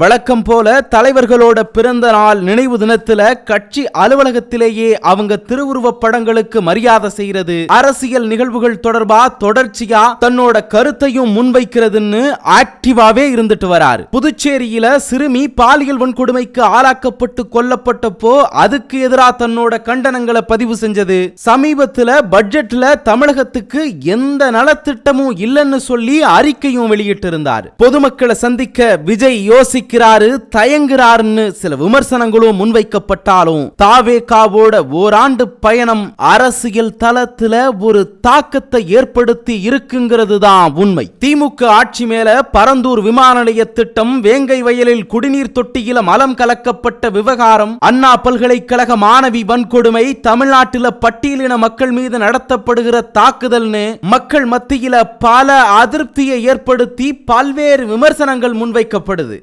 வழக்கம் போல தலைவர்களோட பிறந்த நாள் நினைவு தினத்துல கட்சி அலுவலகத்திலேயே அவங்க திருவுருவ படங்களுக்கு மரியாதை செய்யறது, அரசியல் நிகழ்வுகள் தொடர்பா தொடர்ச்சியா தன்னோட கருத்தையும் முன்வைக்கிறதுன்னு ஆக்டிவாவே இருந்துட்டு வராரு. புதுச்சேரியில சிறுமி பாலியல் வன்கொடுமைக்கு ஆளாக்கப்பட்டு கொல்லப்பட்டப்போ அதுக்கு எதிராக தன்னோட கண்டனங்களை பதிவு செஞ்சது. சமீபத்துல பட்ஜெட்ல தமிழகத்துக்கு எந்த நலத்திட்டமும் இல்லைன்னு சொல்லி அறிக்கையும் வெளியிட்டு இருந்தார். பொதுமக்களை சந்திக்க விஜய் யோசிக்கிறாரு, தயங்குறாருன்னு சில விமர்சனங்களும் முன்வைக்கப்பட்டாலும் தாவேகாவோட ஓராண்டு பயணம் அரசியல் தளத்துல ஒரு தாக்கத்தை ஏற்படுத்தி இருக்குங்கிறது தான் உண்மை. திமுக ஆட்சி மேல பரந்தூர் விமான நிலைய திட்டம், வேங்கை வயலில் குடிநீர் தொட்டியில மலம் கலக்கப்பட்ட விவகாரம், அண்ணா பல்கலைக்கழக மாணவி வன்கொடுமை, தமிழ்நாட்டில பட்டியலின மக்கள் மீது நடத்தப்படுகிற தாக்குதல்னு மக்கள் மத்தியில பல அதிருப்தியை ஏற்படுத்தி பல்வேறு விமர்சனங்கள் முன்வைக்கப்படுது.